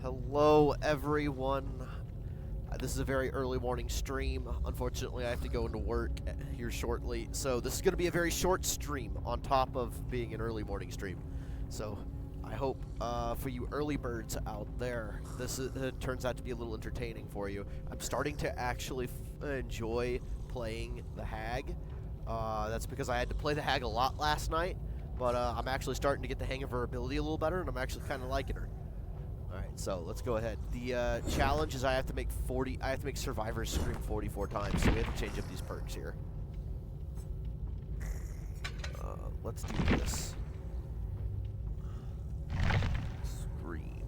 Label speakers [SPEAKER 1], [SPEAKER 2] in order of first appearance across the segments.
[SPEAKER 1] Hello, everyone. This is a very early morning stream. Unfortunately, I have to go into work here shortly, so this is going to be a very short stream on top of being an early morning stream. So I hope for you early birds out there, this turns out to be a little entertaining for you. I'm starting to actually enjoy playing the Hag. That's because I had to play the Hag a lot last night, but I'm actually starting to get the hang of her ability a little better, and I'm actually kind of liking her. Alright, so let's go ahead. The challenge is I have to make survivors scream 44 times, so we have to change up these perks here. Let's do this. Scream.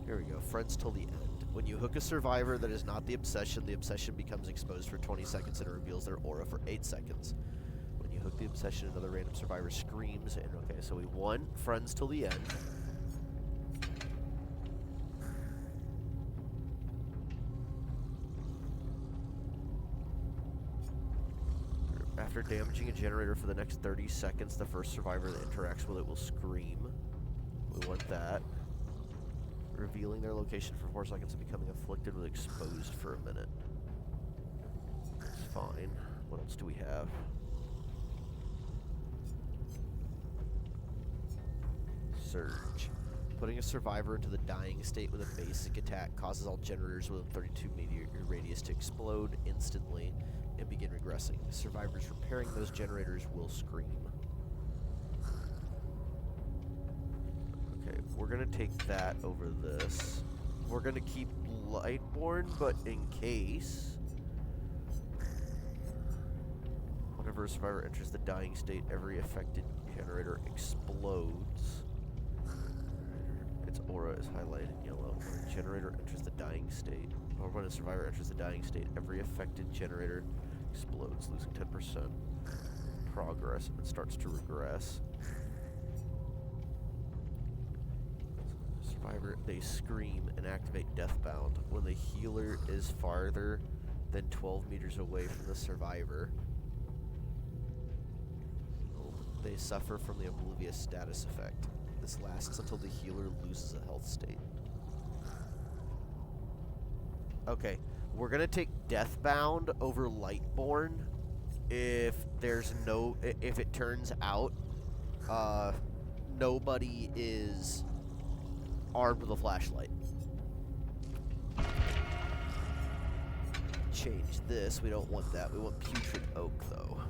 [SPEAKER 1] Here we go, friends till the end. When you hook a survivor that is not the obsession becomes exposed for 20 seconds and it reveals their aura for 8 seconds. When you hook the obsession, another random survivor screams, and okay, so we won friends till the end. After damaging a generator for the next 30 seconds, the first survivor that interacts with it will scream. We want that. Revealing their location for 4 seconds and becoming afflicted with exposed for a minute. That's fine. What else do we have? Surge. Putting a survivor into the dying state with a basic attack causes all generators within 32 meter radius to explode instantly and begin regressing. Survivors repairing those generators will scream. We're gonna take that over this. We're gonna keep Lightborn, but in case, whenever a survivor enters the dying state, every affected generator explodes. Its aura is highlighted in yellow. When a generator enters the dying state, or when a survivor enters the dying state, every affected generator explodes, losing 10% progress, and it starts to regress. Survivor, they scream and activate Deathbound. When the healer is farther than 12 meters away from the survivor, they suffer from the Oblivious status effect. This lasts until the healer loses a health state. Okay, we're gonna take Deathbound over Lightborn if it turns out nobody is armed with a flashlight. Change this. We don't want that. We want Putrid Oak, though.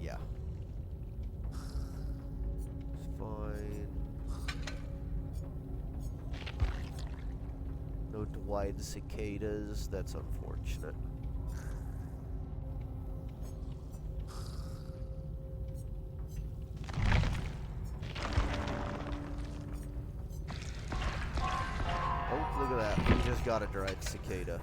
[SPEAKER 1] Yeah. It's fine. No Dwight cicadas. That's unfortunate. Look at that. We just got a dried cicada.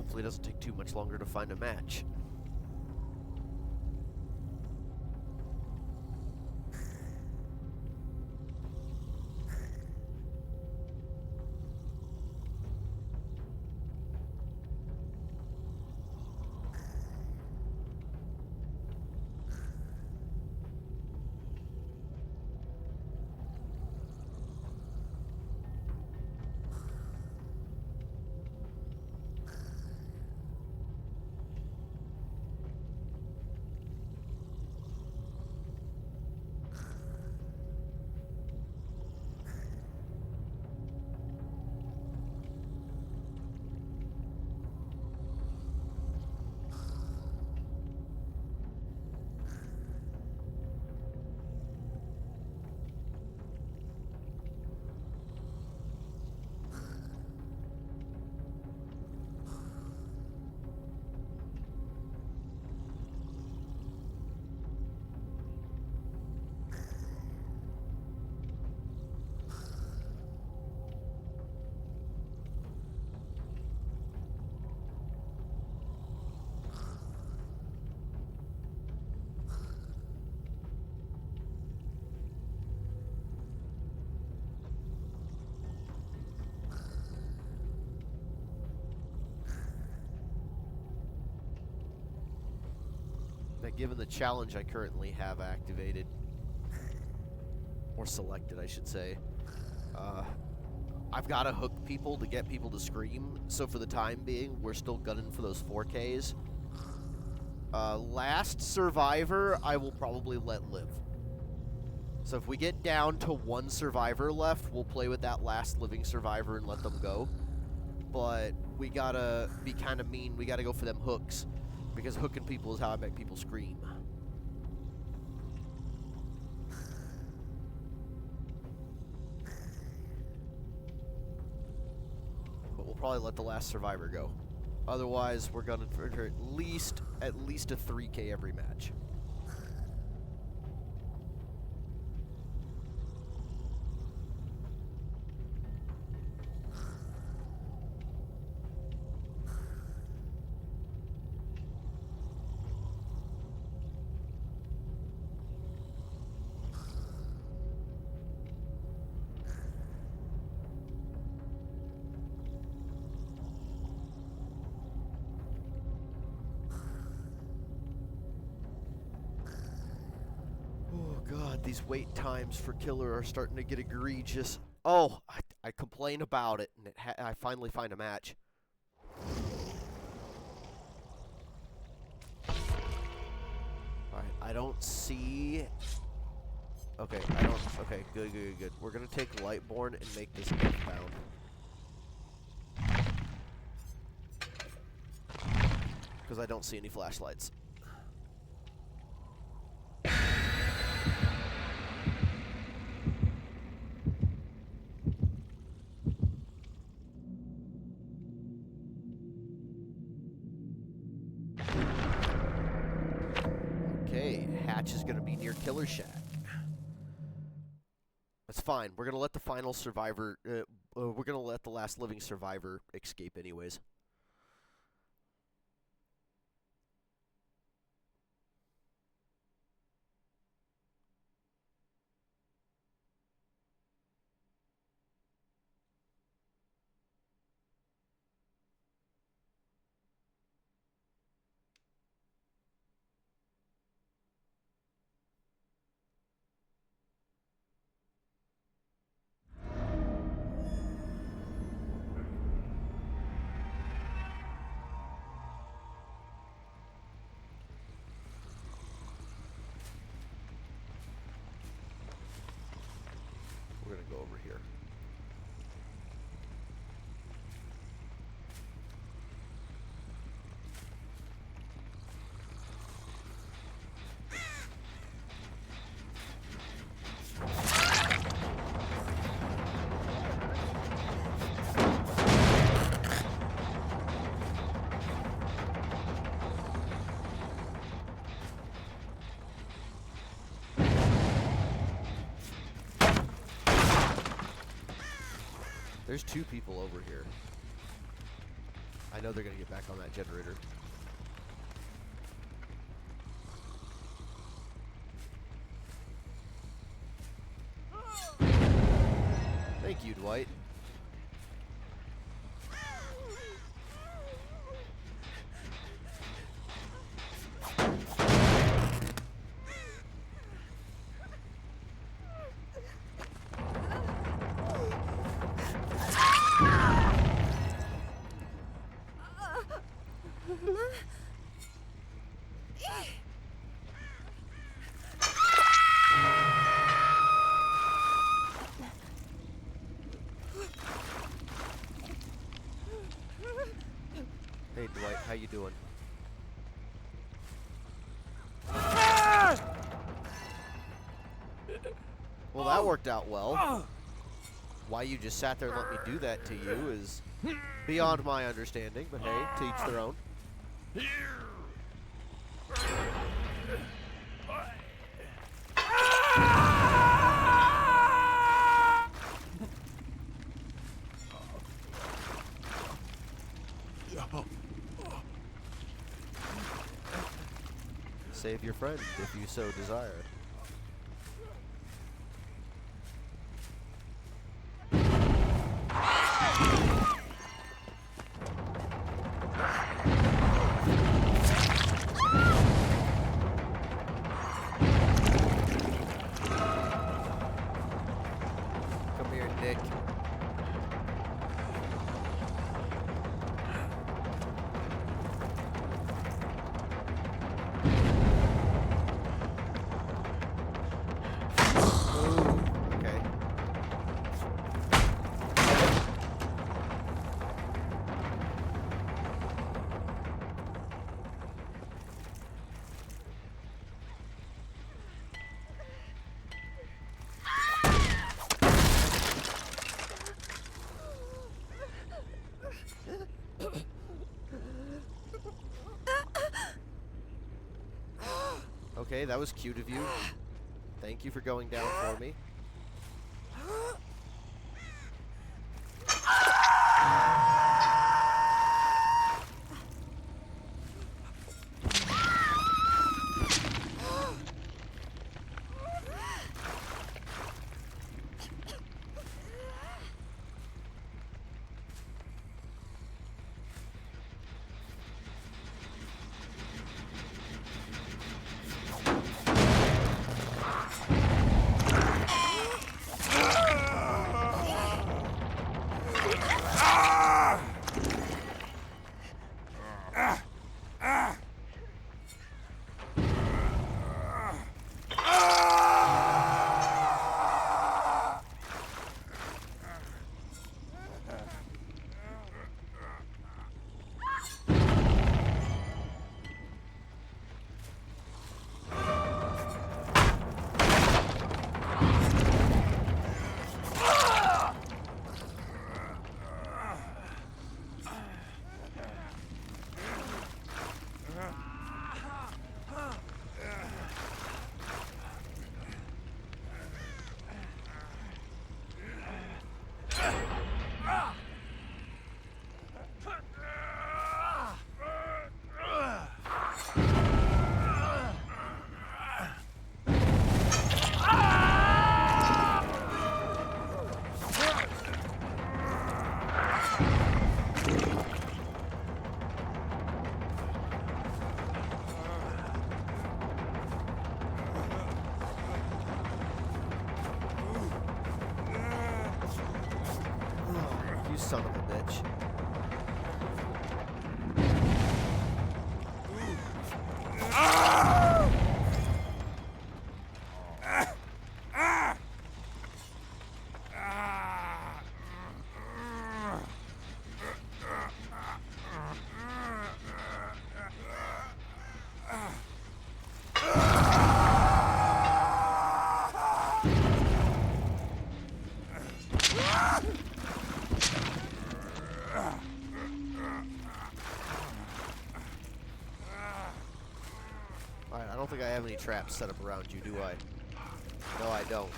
[SPEAKER 1] Hopefully it doesn't take too much longer to find a match. Given the challenge I currently have activated, or selected I should say, I've got to hook people to get people to scream, so for the time being, we're still gunning for those 4Ks. Last survivor, I will probably let live. So if we get down to 1 survivor left, we'll play with that last living survivor and let them go. But we gotta be kind of mean, we gotta go for them hooks. Because hooking people is how I make people scream. But we'll probably let the last survivor go. Otherwise, we're gonna for at least a 3K every match. These wait times for killer are starting to get egregious. Oh, I complain about it, and I finally find a match. Alright, I don't see... Okay, Okay, good. We're gonna take Lightborn and make this earthbound. Because I don't see any flashlights. Is going to be near Killer Shack. That's fine. We're going to let the final survivor, we're going to let the last living survivor escape anyways. We're going to go over here. There's 2 people over here. I know they're gonna get back on that generator. Thank you, Dwight. Hey Dwight, how you doing? Well, that worked out well. Why you just sat there and let me do that to you is beyond my understanding, but hey, to each their own. Save your friend if you so desire. Come here, Nick. Okay, that was cute of you. Thank you for going down for me. Son of a bitch. Alright, I don't think I have any traps set up around you, do I? No, I don't.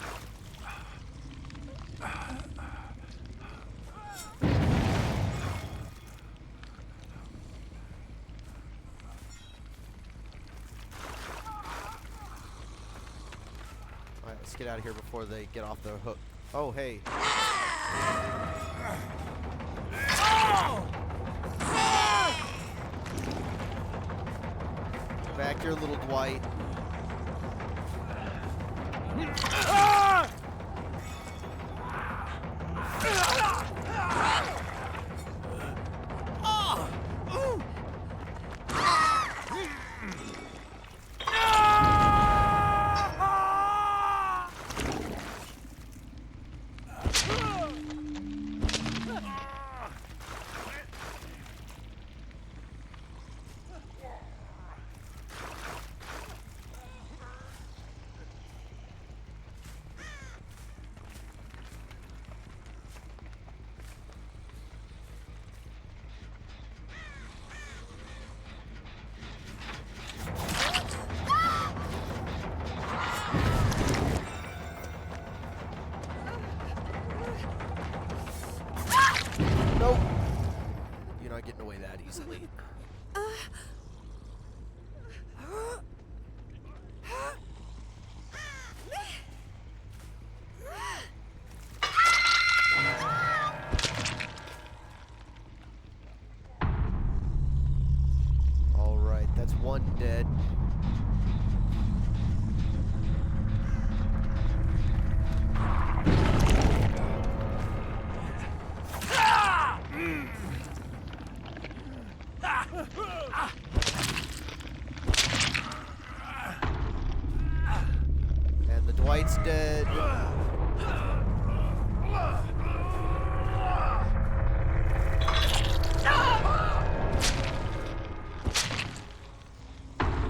[SPEAKER 1] Alright, let's get out of here before they get off the hook. Oh, hey. Back here, little Dwight. Nope. You're not getting away that easily. All right, that's one dead. And the Dwight's dead.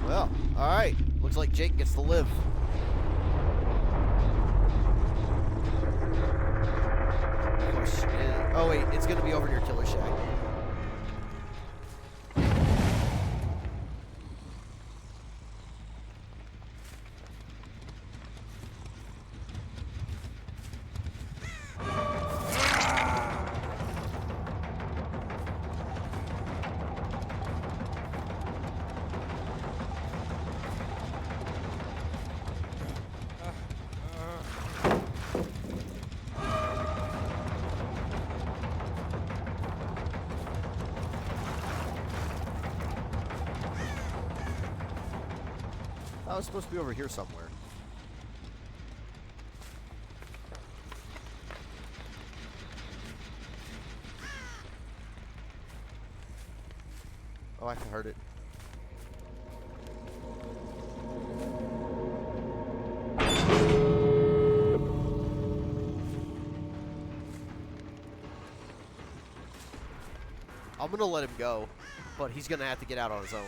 [SPEAKER 1] Well, alright. Looks like Jake gets to live. Question is, oh wait, it's gonna be over near Killer Shack. I was supposed to be over here somewhere. Oh, I heard it. I'm gonna let him go, but he's gonna have to get out on his own.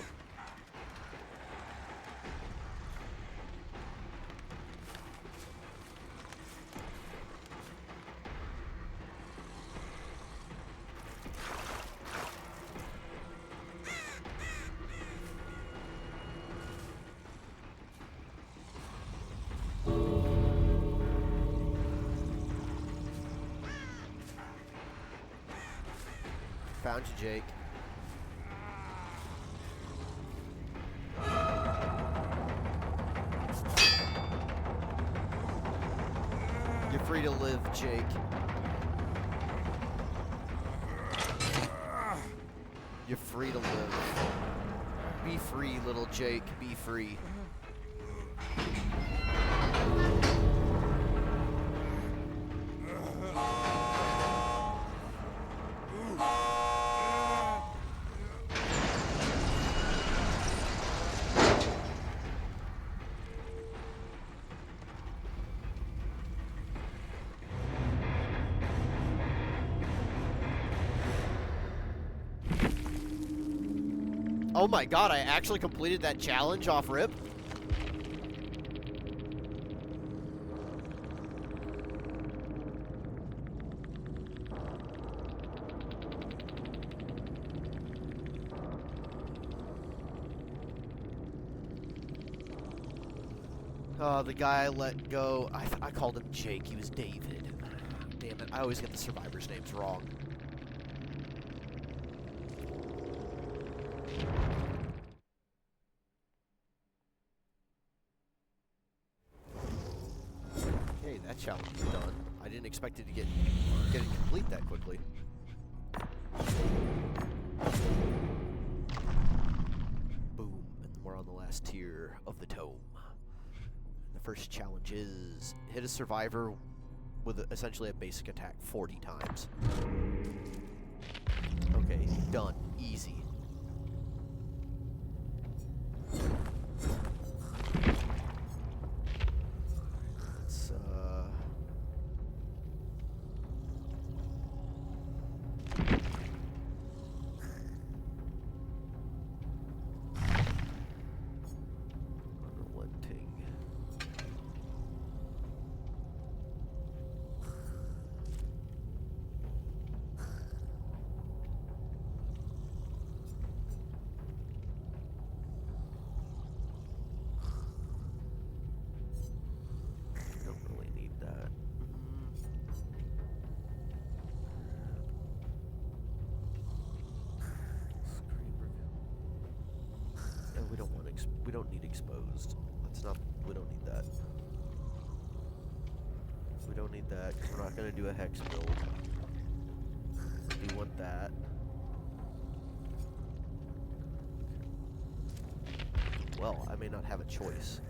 [SPEAKER 1] Found you, Jake. You're free to live, Jake. You're free to live. Be free, little Jake. Be free. Oh my god, I actually completed that challenge off rip. The guy I let go, I called him Jake, he was David. Damn it, I always get the survivors' names wrong. that challenge is done. I didn't expect it to get it complete that quickly. Boom, and we're on the last tier of the tome. The first challenge is hit a survivor with essentially a basic attack 40 times. Okay, done. Easy. Let's, unrelenting. We don't need exposed. That's not. We don't need that. We don't need that because we're not going to do a hex build. We do want that. Well, I may not have a choice.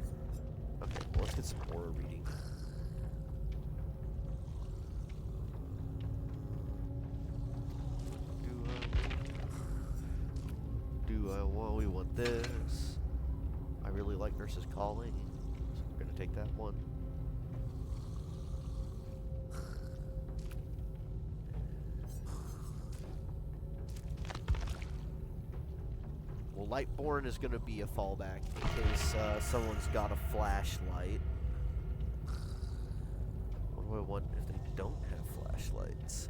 [SPEAKER 1] Okay, well, let's get some aura reading. We want this. I really like Nurse's Calling, so we're gonna take that one. Well, Lightborn is gonna be a fallback in case someone's got a flashlight. What do I want if they don't have flashlights?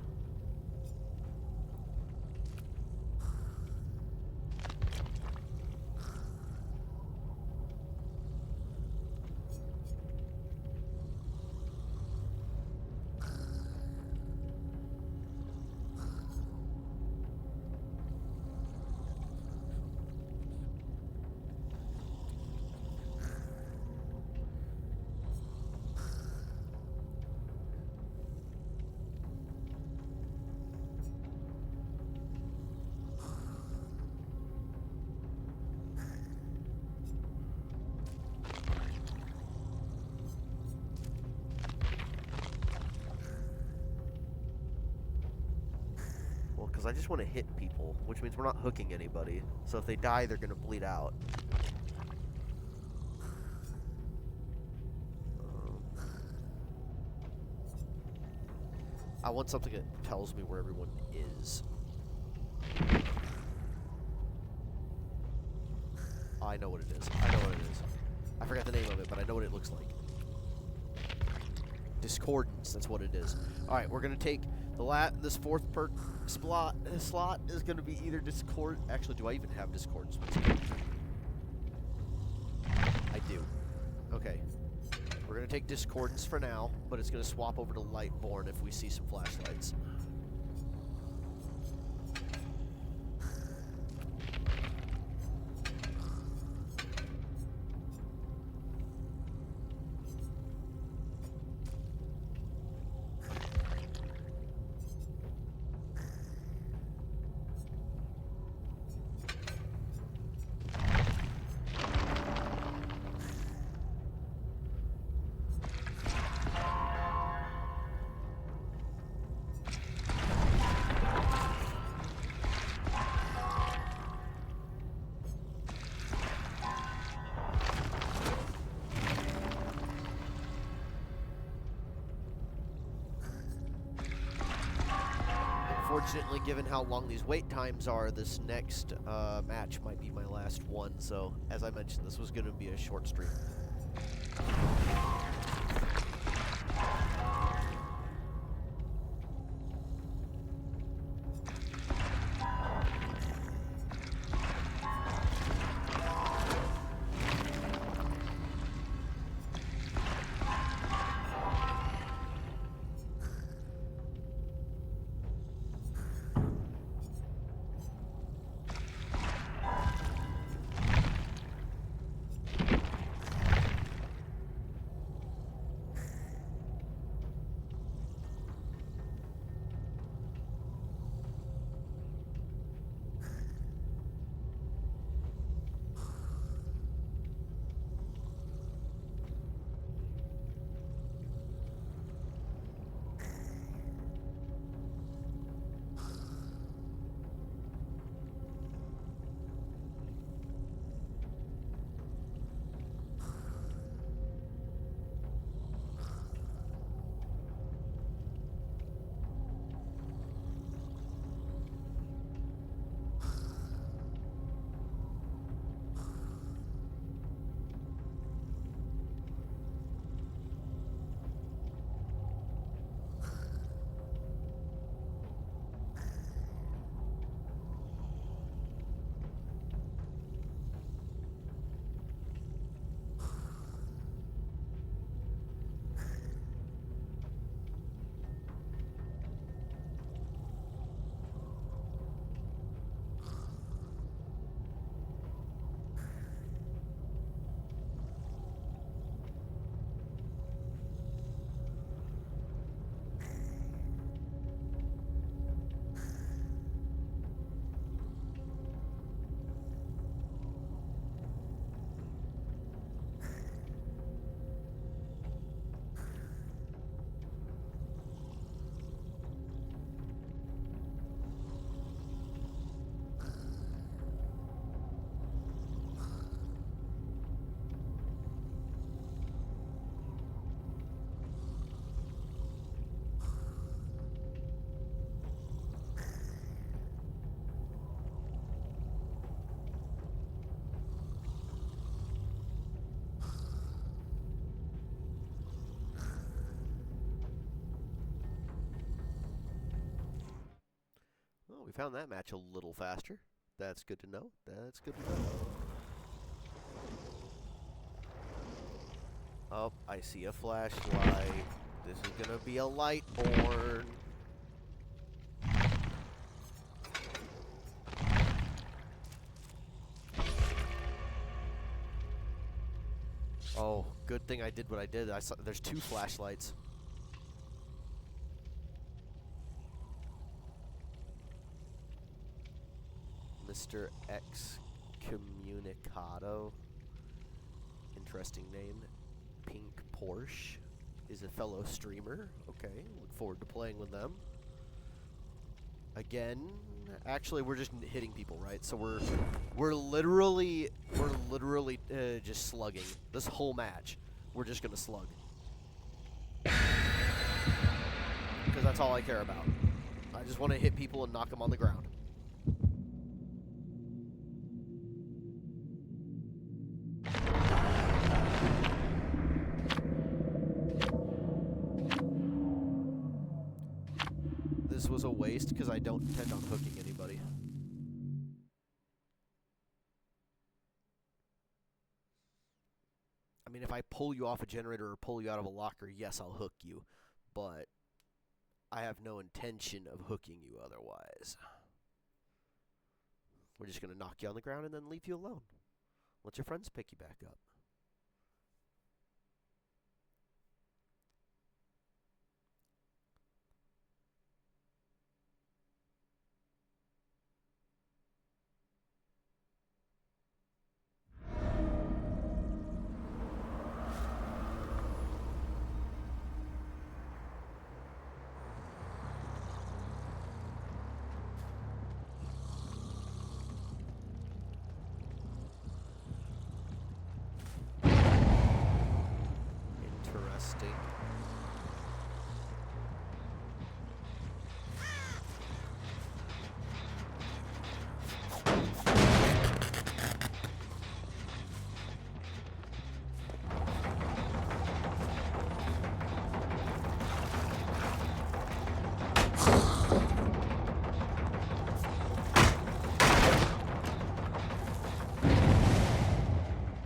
[SPEAKER 1] Because I just want to hit people, which means we're not hooking anybody. So if they die, they're going to bleed out. I want something that tells me where everyone is. Oh, I know what it is. I know what it is. I forgot the name of it, but I know what it looks like. Discordance, that's what it is. Alright, we're going to take this fourth perk slot is going to be either Discord. Actually, do I even have Discordance? I do. Okay. We're going to take Discordance for now, but it's going to swap over to Lightborn if we see some flashlights. Unfortunately, given how long these wait times are, this next match might be my last one. So, as I mentioned, this was going to be a short stream. We found that match a little faster. That's good to know. That's good to know. Oh, I see a flashlight. This is gonna be a light born. Oh, good thing I did what I did. I saw there's 2 flashlights. Mr. Excommunicado. Interesting name. Pink Porsche is a fellow streamer. Okay, look forward to playing with them. Again, actually, we're just hitting people, right? So we're literally just slugging this whole match. We're just gonna slug because that's all I care about. I just want to hit people and knock them on the ground. This was a waste because I don't intend on hooking anybody. I mean, if I pull you off a generator or pull you out of a locker, yes, I'll hook you. But I have no intention of hooking you otherwise. We're just going to knock you on the ground and then leave you alone. Let your friends pick you back up. Interesting.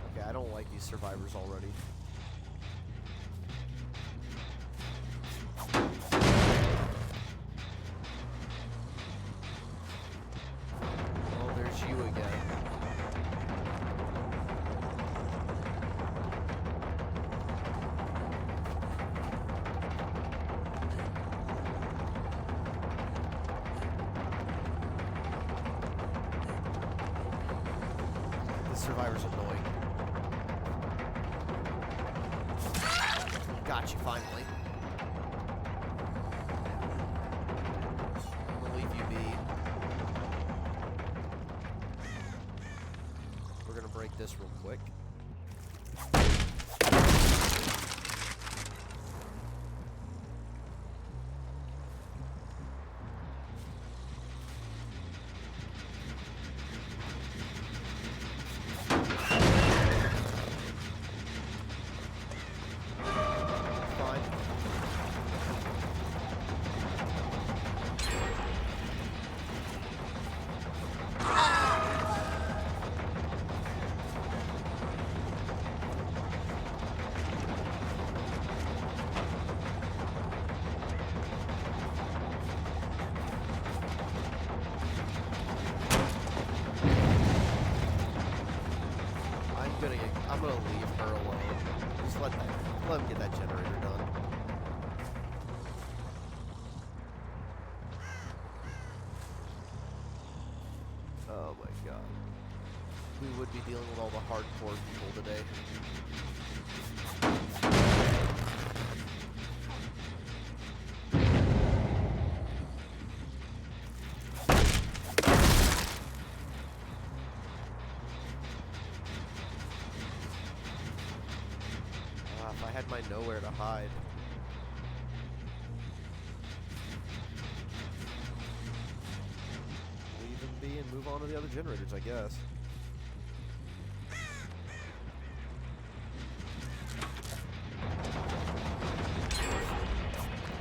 [SPEAKER 1] Okay, I don't like these survivors already. You again. This survivor's annoying. Got you finally. I'm gonna leave you be. We're gonna break this real quick. Fine. I'm gonna leave her alone. Just let him get that generator done. Oh my god. We would be dealing with all the hardcore people today. If I had my nowhere to hide. Leave him be and move on to the other generators, I guess.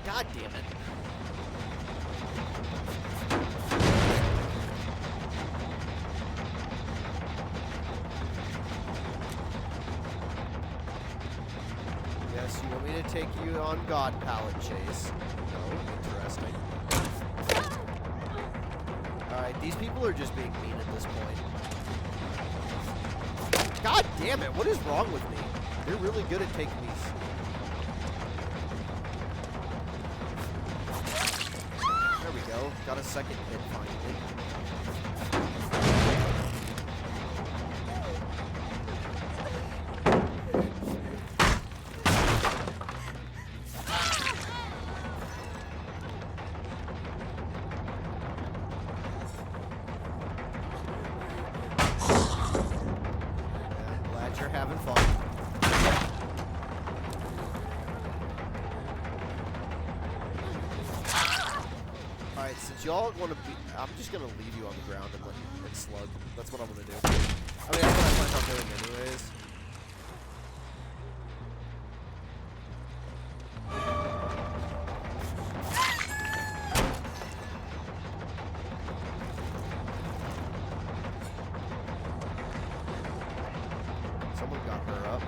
[SPEAKER 1] God damn it. Yes, you want me to take you on God Pallet Chase? No, interesting. Alright, these people are just being mean at this point. God damn it, what is wrong with me? They're really good at taking these. There we go. Got a second hit finally. You're having fun. Alright, since y'all want to be... I'm just going to leave you on the ground and let you slug. That's what I'm going to do. I mean, that's what I plan on doing anyways. Someone got her up.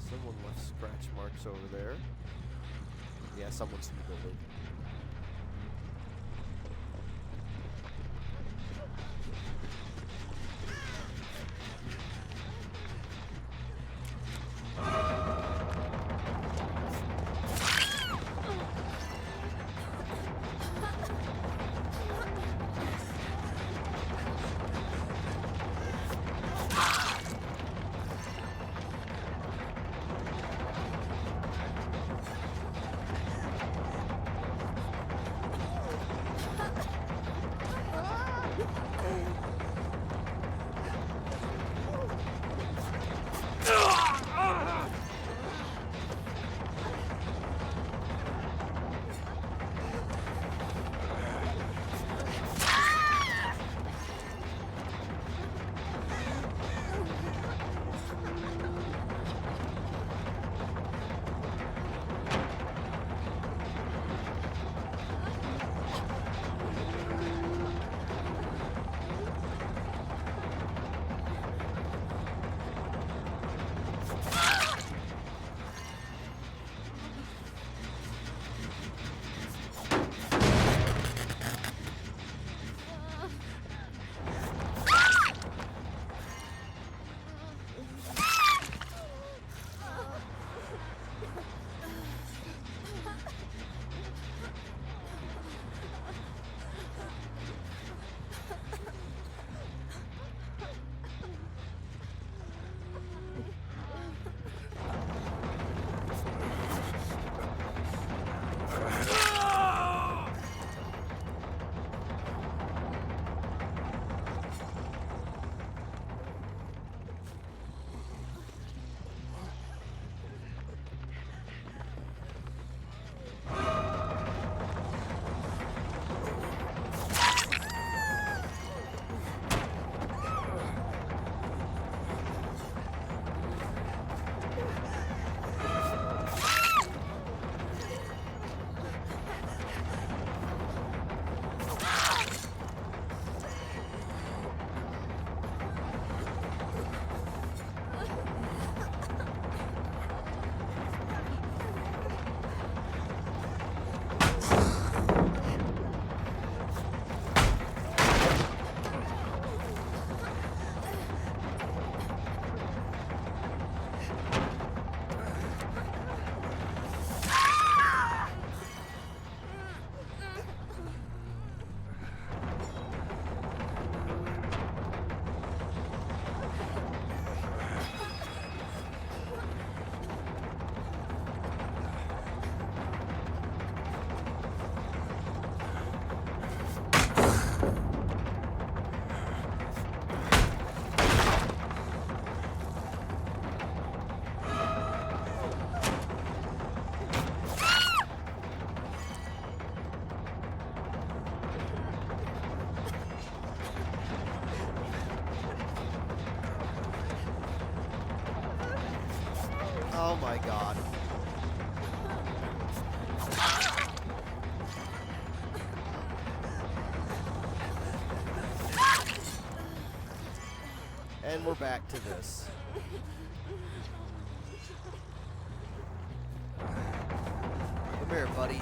[SPEAKER 1] Someone left scratch marks over there. Yeah, someone's in the building. my god. And we're back to this. Come here, buddy.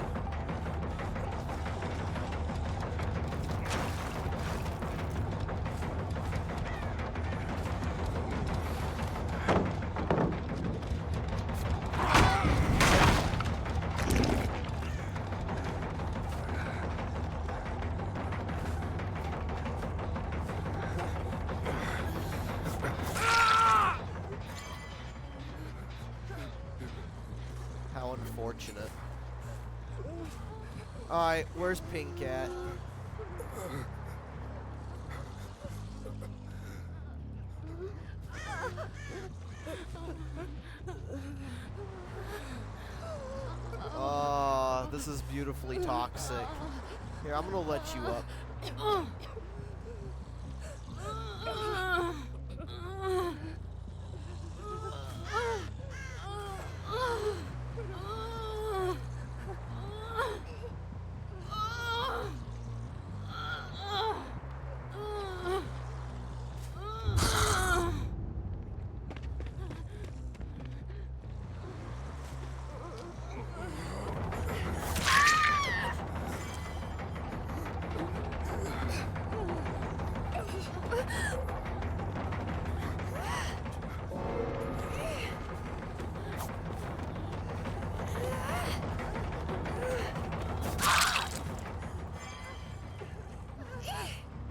[SPEAKER 1] How unfortunate. Alright, where's Pink at? Oh, this is beautifully toxic. Here, I'm gonna let you up.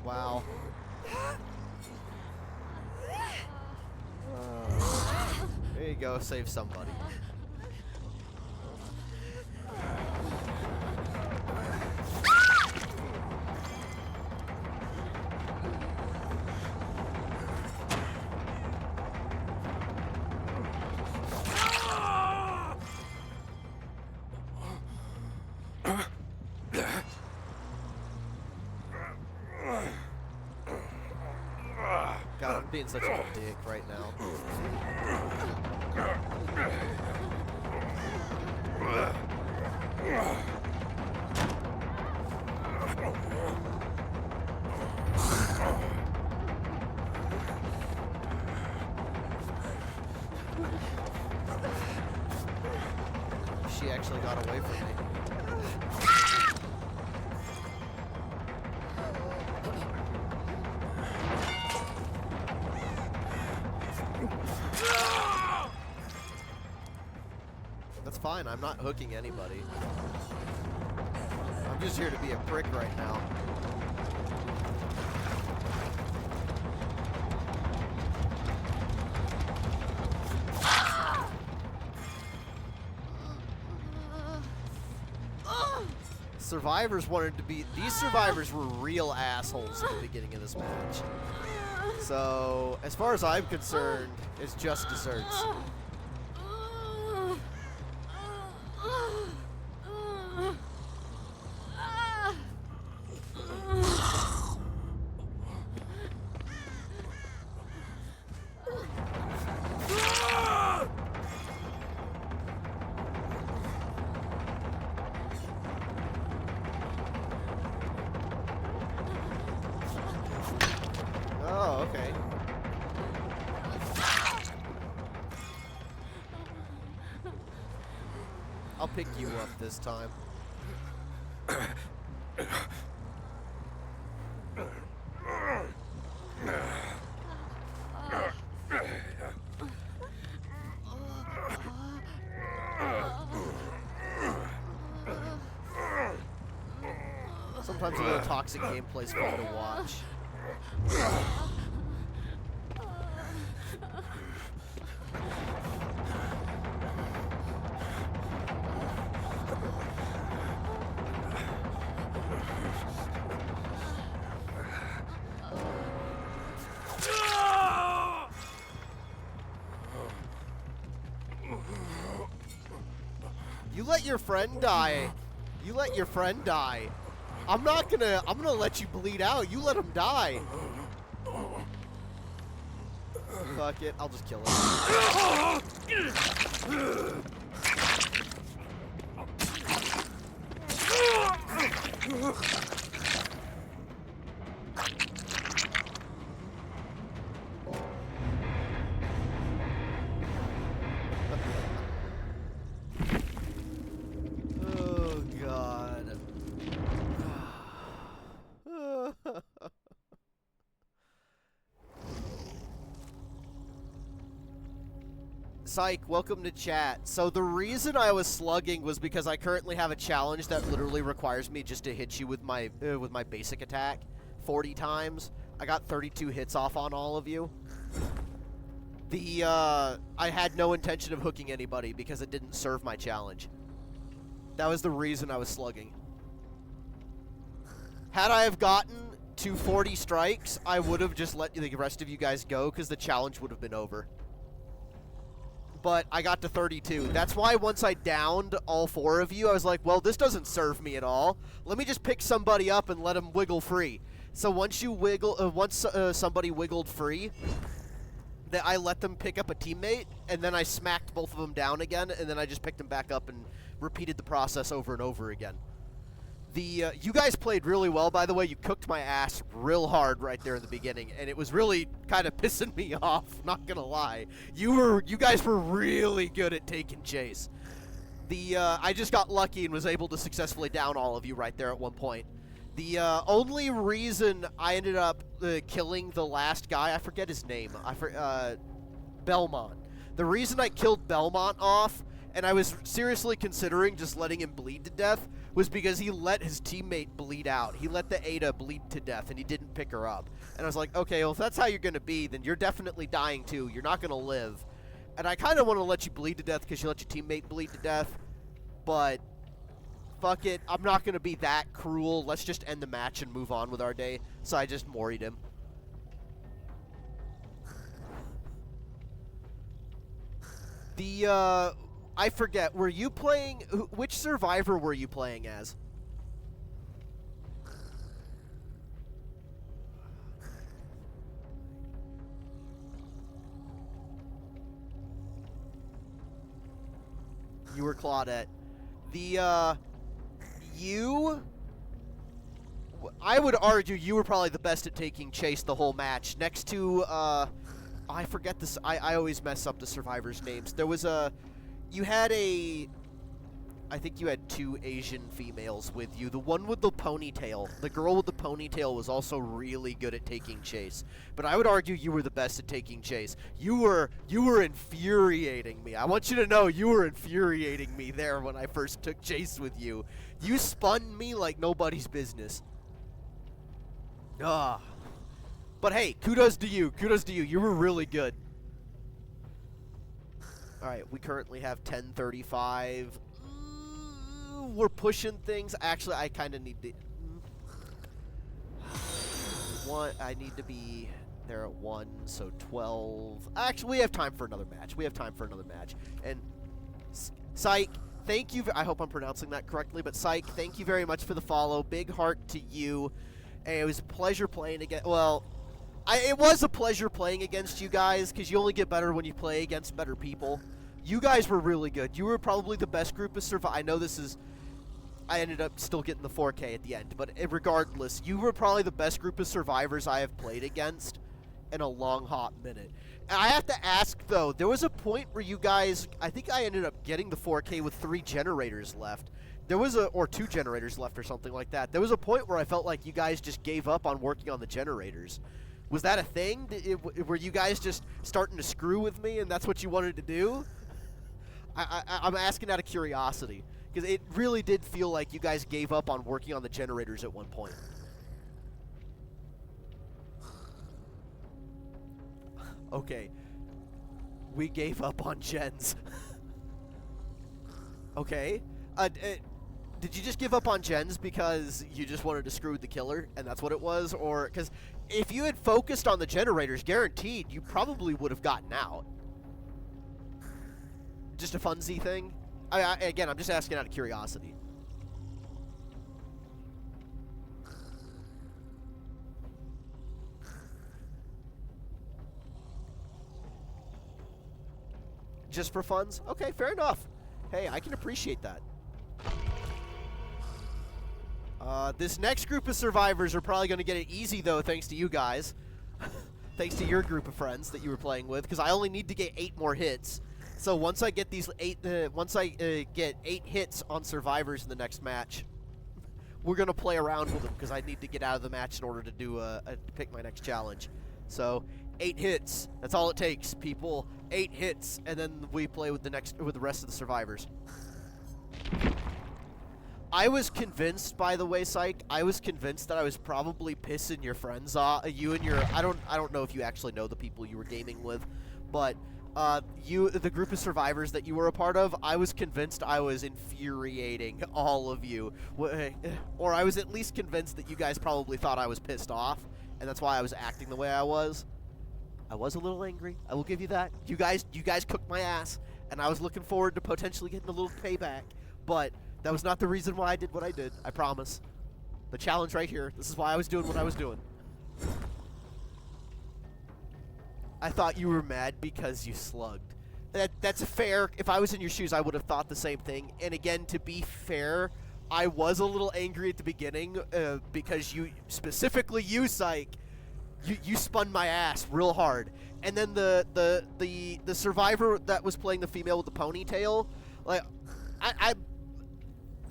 [SPEAKER 1] Wow. There you go, save somebody. God, I'm being such a dick right now. She actually got away from me. That's fine, I'm not hooking anybody. I'm just here to be a prick right now. Survivors wanted to be... These survivors were real assholes at the beginning of this match. So, as far as I'm concerned, it's just desserts. Oh, okay. I'll pick you up this time. Sometimes a little toxic gameplay is fun to watch. You let your friend die. You let your friend die. I'm gonna let you bleed out. You let him die. Fuck it, I'll just kill him. Oh, God. Psych, welcome to chat. So the reason I was slugging was because I currently have a challenge that literally requires me just to hit you with my basic attack 40 times. I got 32 hits off on all of you. I had no intention of hooking anybody because it didn't serve my challenge. That was the reason I was slugging. Had I have gotten to 40 strikes, I would have just let the rest of you guys go because the challenge would have been over. But I got to 32. That's why once I downed all 4 of you, I was like, well, this doesn't serve me at all. Let me just pick somebody up and let them wiggle free. So once you wiggle, somebody wiggled free, that I let them pick up a teammate, and then I smacked both of them down again, and then I just picked them back up and repeated the process over and over again. You guys played really well, by the way. You cooked my ass real hard right there in the beginning, and it was really kind of pissing me off, not gonna lie. You guys were really good at taking chase. I just got lucky and was able to successfully down all of you right there at one point. The only reason I ended up killing the last guy, I forget his name, Belmont. The reason I killed Belmont off, and I was seriously considering just letting him bleed to death, was because he let his teammate bleed out. He let the Ada bleed to death, and he didn't pick her up. And I was like, okay, well, if that's how you're going to be, then you're definitely dying too. You're not going to live. And I kind of want to let you bleed to death because you let your teammate bleed to death. But fuck it. I'm not going to be that cruel. Let's just end the match and move on with our day. So I just moried him. I forget, were you playing, which survivor were you playing as? You were Claudette. I would argue you were probably the best at taking chase the whole match. Next to, I forget this, I always mess up the survivors' names. There was I think you had 2 Asian females with you. The one with the ponytail, the girl with the ponytail was also really good at taking chase. But I would argue you were the best at taking chase. You were infuriating me. I want you to know you were infuriating me there when I first took chase with you. You spun me like nobody's business. Ah. But hey, kudos to you. Kudos to you. You were really good. Alright, we currently have 10:35. We're pushing things. Actually, I kind of need to... I need to be there at 1, so 12. Actually, we have time for another match. We have time for another match. And Psych, thank you. I hope I'm pronouncing that correctly, but Psych, thank you very much for the follow. Big heart to you. And it was a pleasure playing again. Well, it was a pleasure playing against you guys, because you only get better when you play against better people. You guys were really good. You were probably the best group of survivors. I know this is... I ended up still getting the 4K at the end, but regardless, you were probably the best group of survivors I have played against in a long, hot minute. And I have to ask, though, there was a point where you guys... I think I ended up getting the 4K with 3 generators left. There was or 2 generators left or something like that. There was a point where I felt like you guys just gave up on working on the generators. Was that a thing? Were you guys just starting to screw with me and that's what you wanted to do? I'm asking out of curiosity, because it really did feel like you guys gave up on working on the generators at one point. Okay. We gave up on gens. Okay. Did you just give up on gens because you just wanted to screw with the killer, and that's what it was? Or, because if you had focused on the generators, guaranteed, you probably would have gotten out. Just a funsy thing? Again, I'm just asking out of curiosity. just for funds? Okay, fair enough. Hey, I can appreciate that. This next group of survivors are probably going to get it easy, though, thanks to you guys. Thanks to your group of friends that you were playing with, because I only need to get 8 more hits. So once I get these 8, get 8 hits on survivors in the next match, we're going to play around with them, because I need to get out of the match in order to do pick my next challenge. So 8 hits, that's all it takes, people. 8 hits, and then we play with the rest of the survivors. I was convinced, by the way, Psych, I was convinced that I was probably pissing your friends off. You and your, I don't know if you actually know the people you were gaming with, but the group of survivors that you were a part of, I was convinced I was infuriating all of you. Or I was at least convinced that you guys probably thought I was pissed off, and that's why I was acting the way I was. I was a little angry, I will give you that. You guys cooked my ass, and I was looking forward to potentially getting a little payback, but that was not the reason why I did what I did, I promise. The challenge right here, this is why I was doing what I was doing. I thought you were mad because you slugged. That's fair. If I was in your shoes, I would have thought the same thing. And again, to be fair, I was a little angry at the beginning because you, specifically you, Psych, you spun my ass real hard. And then the survivor that was playing the female with the ponytail, like, I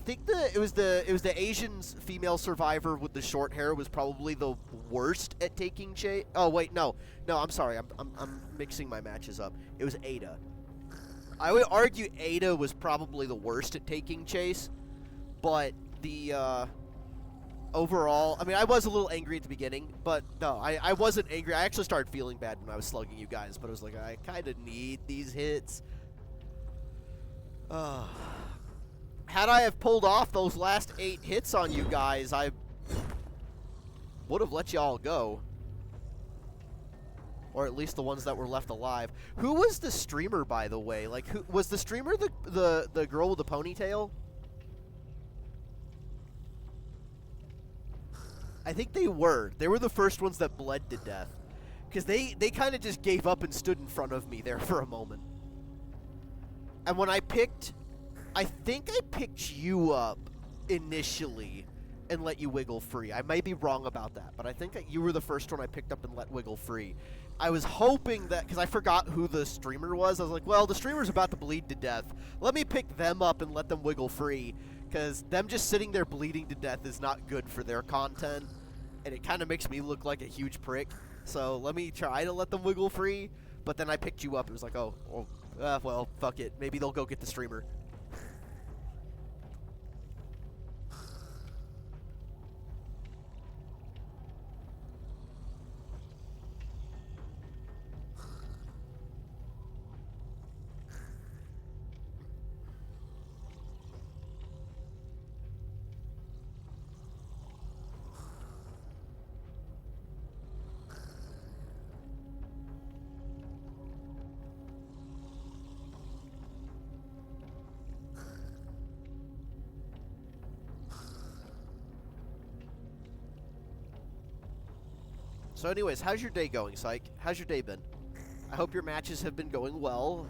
[SPEAKER 1] think it was the Asian female survivor with the short hair was probably the worst at taking chase. Oh wait, no, I'm sorry, I'm mixing my matches up. It was Ada. I would argue Ada was probably the worst at taking chase, but the overall, I mean, I was a little angry at the beginning, but no, I wasn't angry. I actually started feeling bad when I was slugging you guys, but I was like, I kind of need these hits. Had I have pulled off those last 8 hits on you guys, I would have let you all go. Or at least the ones that were left alive. Who was the streamer, by the way? Like, who was the streamer the girl with the ponytail? I think they were. They were the first ones that bled to death. Because they kind of just gave up and stood in front of me there for a moment. And when I picked... I think I picked you up initially and let you wiggle free. I may be wrong about that, but I think you were the first one I picked up and let wiggle free. I was hoping that, because I forgot who the streamer was, I was like, well, the streamer's about to bleed to death. Let me pick them up and let them wiggle free, because them just sitting there bleeding to death is not good for their content, and it kind of makes me look like a huge prick. So let me try to let them wiggle free, but then I picked you up. It was like, well, fuck it. Maybe they'll go get the streamer. So anyways, how's your day going, Psych? How's your day been? I hope your matches have been going well.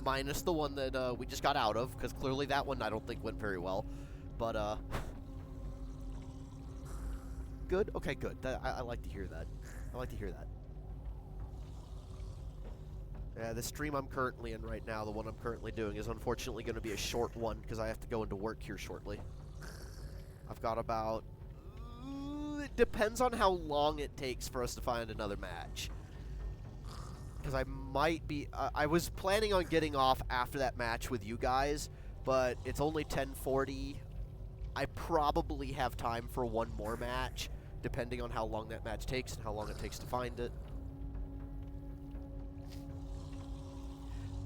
[SPEAKER 1] Minus the one that we just got out of, because clearly that one I don't think went very well. But, good? Okay, good. I like to hear that. I like to hear that. Yeah, the stream I'm currently in right now, the one I'm currently doing, is unfortunately going to be a short one, because I have to go into work here shortly. I've got about... it depends on how long it takes for us to find another match. Because I might be... I was planning on getting off after that match with you guys, but it's only 10:40. I probably have time for one more match, depending on how long that match takes and how long it takes to find it.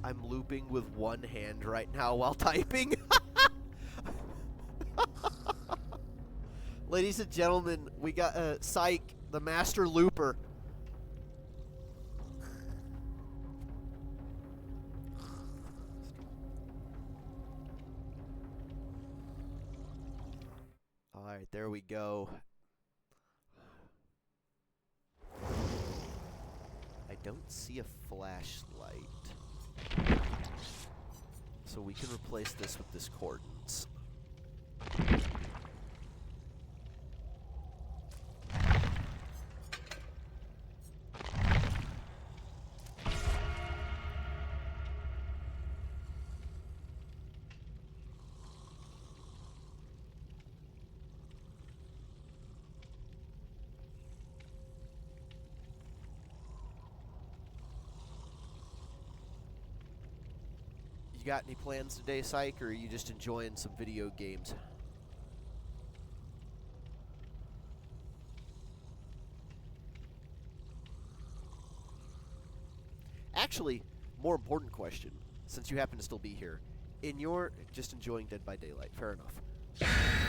[SPEAKER 1] I'm looping with one hand right now while typing. Ladies and gentlemen, we got Psych, the master looper. Alright, there we go. I don't see a flashlight. So we can replace this with discordance. You got any plans today, Psych, or are you just enjoying some video games? Actually, more important question, since you happen to still be here. Just enjoying Dead by Daylight, fair enough.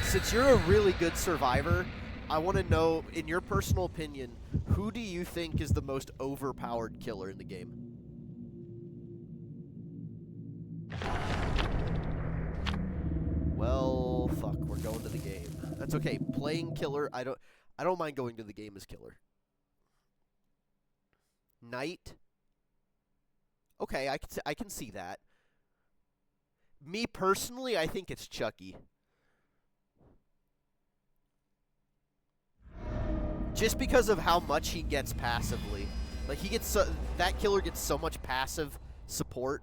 [SPEAKER 1] Since you're a really good survivor, I want to know, in your personal opinion, who do you think is the most overpowered killer in the game? Well, fuck, we're going to the game. That's okay. Playing killer, I don't mind going to the game as killer. Knight? Okay, I can see that. Me personally, I think it's Chucky. Just because of how much he gets passively. Like, that killer gets so much passive support.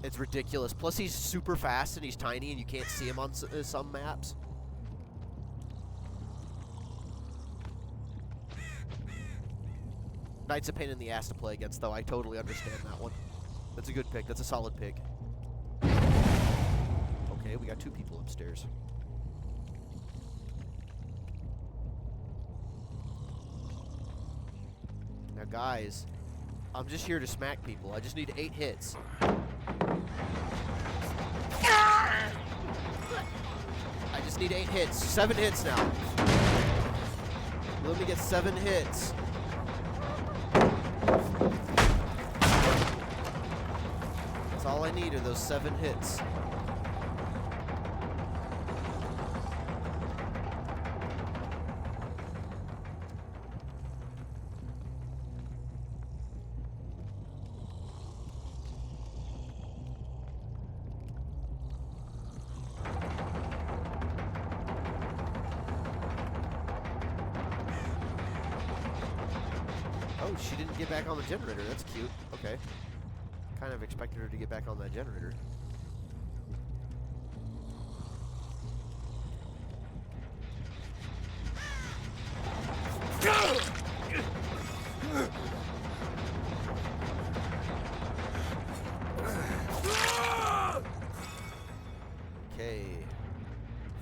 [SPEAKER 1] It's ridiculous. Plus, he's super fast and he's tiny and you can't see him on some maps. Knight's a pain in the ass to play against, though. I totally understand that one. That's a good pick. That's a solid pick. Okay, we got 2 people upstairs. Now, guys, I'm just here to smack people. I just need 8 hits. I just need 8 hits. 7 hits now. Let me get 7 hits. That's all I need are those 7 hits. Oh, she didn't get back on the generator. That's cute. Okay. Kind of expected her to get back on that generator. Okay.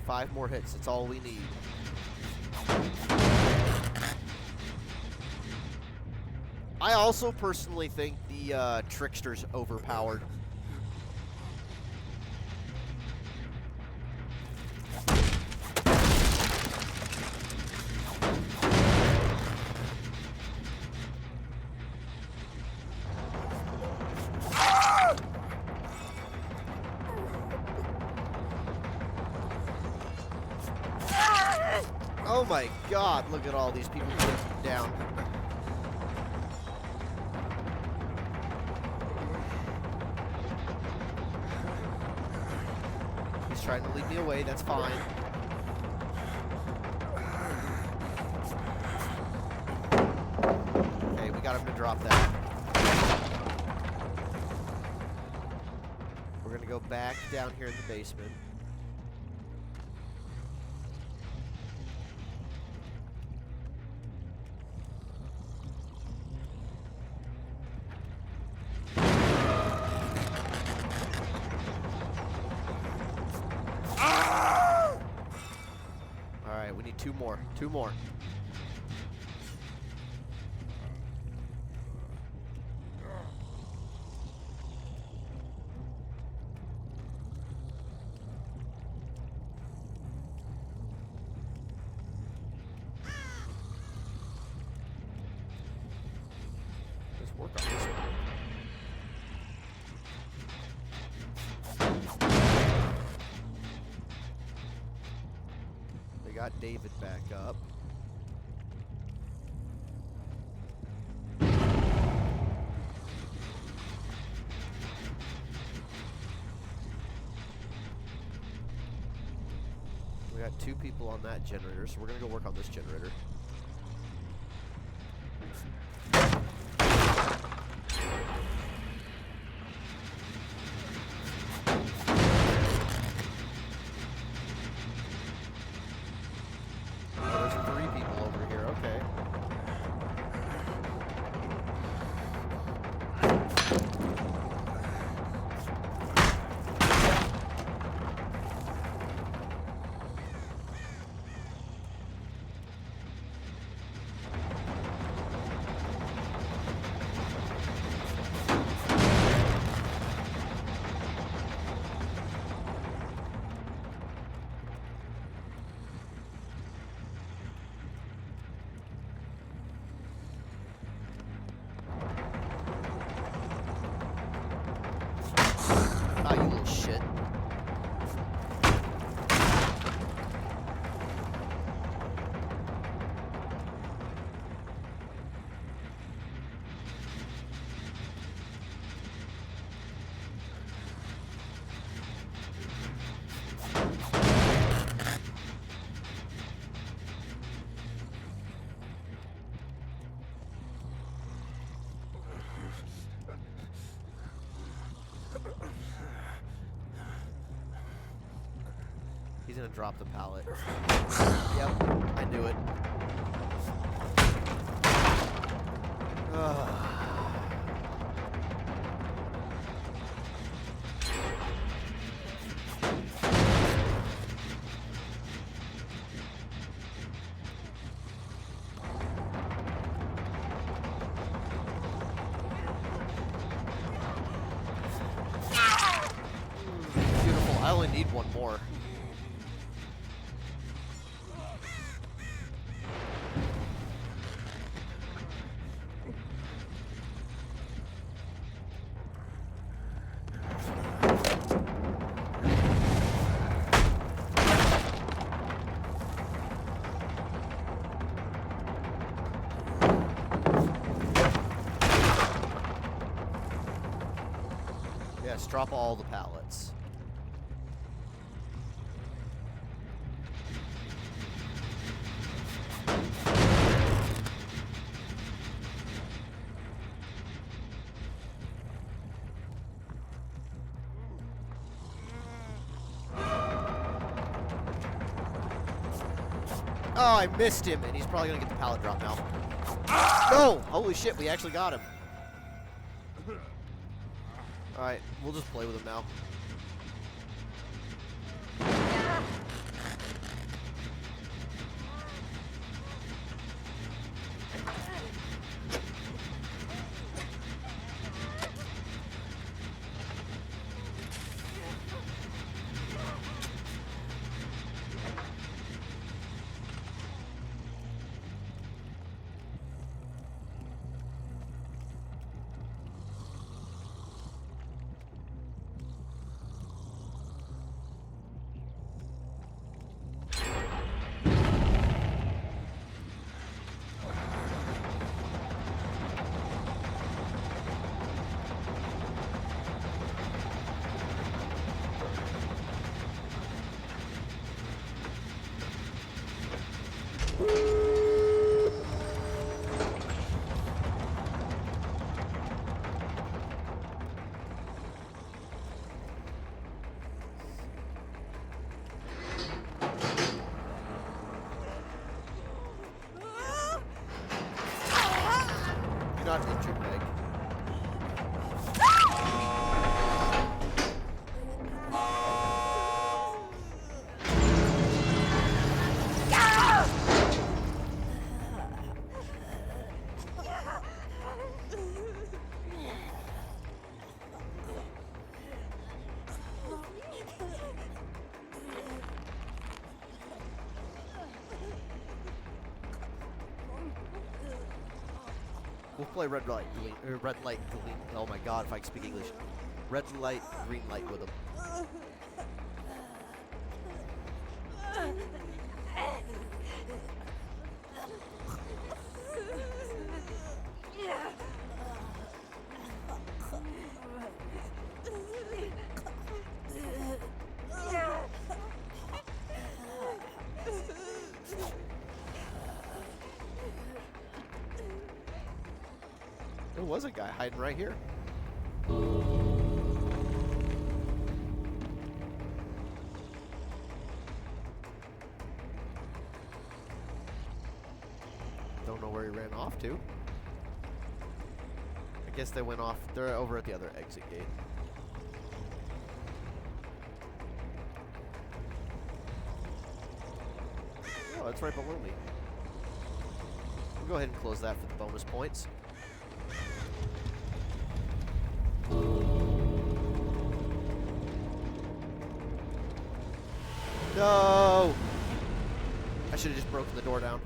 [SPEAKER 1] 5 more hits. That's all we need. I also personally think the Trickster's overpowered. Oh my god, look at all these people down. He's trying to lead me away, that's fine. Okay, we got him to drop that. We're gonna go back down here in the basement. Alright, we need 2 more. 2 more. Let's work on this one. Got David back up. We got 2 people on that generator, so we're gonna go work on this generator. Oh, there's 3 people over here, okay. Ah, you little shit. He's gonna drop the pallet. Yep, I knew it. Beautiful. I only need 1 more. Yes, drop all the pallets. Oh, I missed him, and he's probably gonna get the pallet drop now. No! Holy shit, we actually got him. Alright, we'll just play with him now. You're not injured, Meg. We'll play red light, green. Oh my god, if I can speak English. Red light, green light with him. There was a guy hiding right here. Don't know where he ran off to. I guess they went off. They're over at the other exit gate. Oh, it's right below me. We'll go ahead and close that for the bonus points. No! I should have just broken the door down.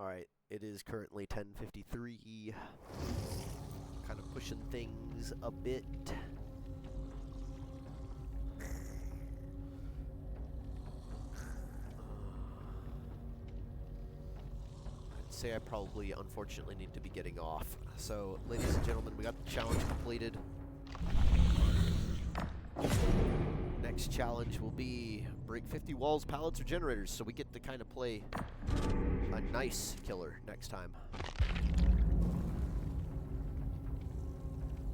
[SPEAKER 1] Alright, it is currently 10:53. Kind of pushing things a bit. I'd say I probably, unfortunately, need to be getting off. So, ladies and gentlemen, we got the challenge completed. Next challenge will be break 50 walls, pallets, or generators, so we get to kind of play a nice killer next time.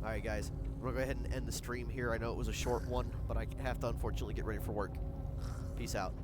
[SPEAKER 1] Alright guys, we're going to go ahead and end the stream here. I know it was a short one, but I have to unfortunately get ready for work. Peace out.